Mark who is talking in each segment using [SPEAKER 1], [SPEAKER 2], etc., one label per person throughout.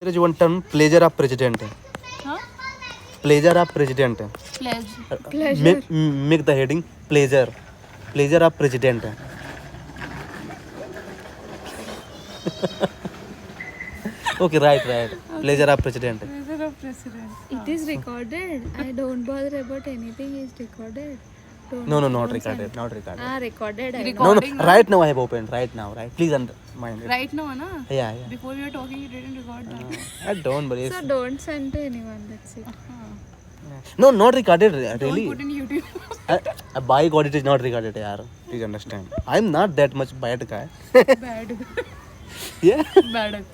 [SPEAKER 1] There is one term, pleasure of president.
[SPEAKER 2] Huh?
[SPEAKER 1] Pleasure of president.
[SPEAKER 2] Pledge.
[SPEAKER 1] Make the heading pleasure. Pleasure of president. Okay, right. Pleasure of president.
[SPEAKER 2] Pleasure of president.
[SPEAKER 3] It is recorded. I don't bother about anything is recorded.
[SPEAKER 1] No, not recorded. Not recorded.
[SPEAKER 3] Recorded. I know.
[SPEAKER 1] No,
[SPEAKER 2] Recording,
[SPEAKER 1] right now I have opened. Right now, right? Please mind it.
[SPEAKER 2] Right now, na?
[SPEAKER 1] Yeah.
[SPEAKER 2] Before you were talking, you didn't record that.
[SPEAKER 1] I don't, but it's...
[SPEAKER 3] So don't send to anyone. That's it.
[SPEAKER 1] No, not recorded.
[SPEAKER 2] Don't
[SPEAKER 1] Really.
[SPEAKER 2] put in YouTube.
[SPEAKER 1] By God, it is not recorded, yaar. Please understand. I'm not that much bad guy.
[SPEAKER 2] Bad.
[SPEAKER 1] Yeah.
[SPEAKER 2] Bad.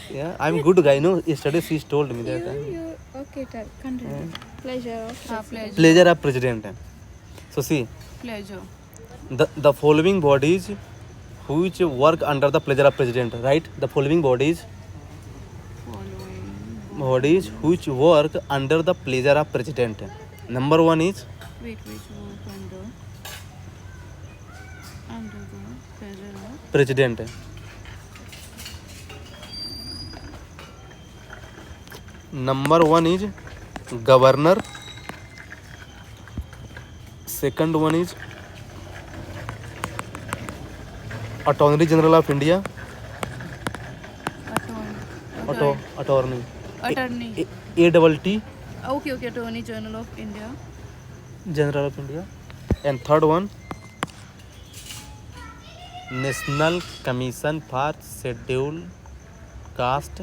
[SPEAKER 1] Yeah, I'm good guy. No, yesterday she told me that.
[SPEAKER 3] You okay? Continue. Pleasure of
[SPEAKER 2] Pledge.
[SPEAKER 1] Pleasure of president. So see,
[SPEAKER 2] Pleasure.
[SPEAKER 1] the following bodies which work under the pleasure of president, right? The following bodies
[SPEAKER 2] Following.
[SPEAKER 1] which work under the pleasure of president. Number one is
[SPEAKER 2] Wait, work under the pleasure of
[SPEAKER 1] president. Number one is governor. Second one is Attorney General of India. Attorney.
[SPEAKER 2] Attorney.
[SPEAKER 1] ATT
[SPEAKER 2] Okay, Attorney General of India.
[SPEAKER 1] General of India. And third one, National Commission for Scheduled Caste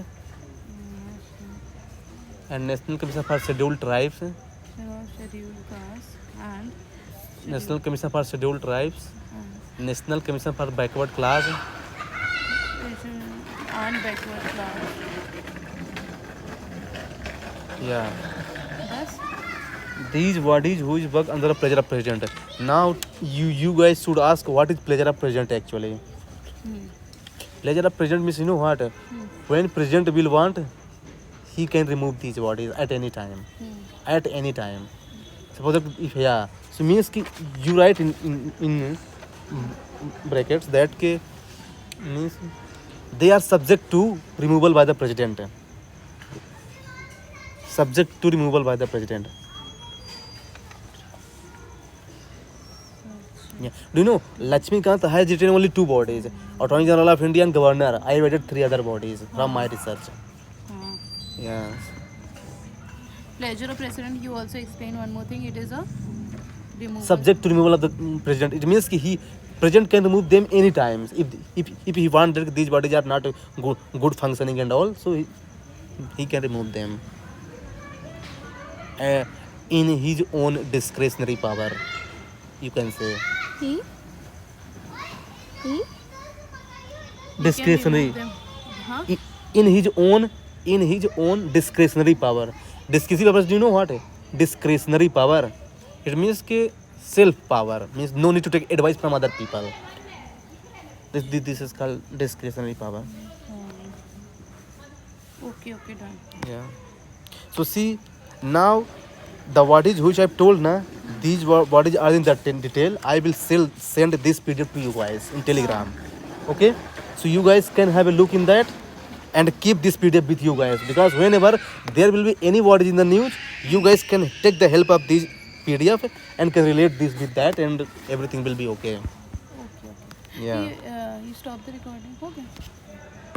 [SPEAKER 1] and National Commission for Scheduled Tribes.
[SPEAKER 2] Scheduled caste and
[SPEAKER 1] National Commission for Scheduled Tribes. National Commission for Backward Class.
[SPEAKER 2] and backward class.
[SPEAKER 1] Yeah.
[SPEAKER 2] Thus,
[SPEAKER 1] These bodies which work under the pleasure of president. Now you guys should ask what is pleasure of president actually. Pleasure of president means you know what? When president will want, he can remove these bodies at any time. At any time. Suppose if so means ki you write in brackets that ke means they are subject to removal by the president. Subject to removal by the president. Yeah. Do you know Lakshmikant has written only two bodies, Attorney General of India and Governor. I have added three other bodies from my research. Yes.
[SPEAKER 2] pleasure of president, you also explain one more thing. It is a removal.
[SPEAKER 1] Subject to removal of the president. It means he president can remove them any times if he wants that these bodies are not good functioning and all, so he can remove them in his own discretionary power. You can say
[SPEAKER 3] He?
[SPEAKER 1] discretionary.
[SPEAKER 2] Them. Huh?
[SPEAKER 1] In his own discretionary power. Discretionary power, do you know what? Discretionary power. It means ke self power, means no need to take advice from other people. This is called discretionary power.
[SPEAKER 2] Okay, done.
[SPEAKER 1] Yeah. So see, now the bodies which I've told na, these bodies are in that in detail. I will send this PDF to you guys in Telegram. Okay? So you guys can have a look in that and keep this PDF with you guys, because whenever there will be any bodies in the news, you guys can take the help of this PDF and can relate this with that and everything will be okay.
[SPEAKER 2] Okay.
[SPEAKER 1] Yeah.
[SPEAKER 2] You stop the recording. Okay.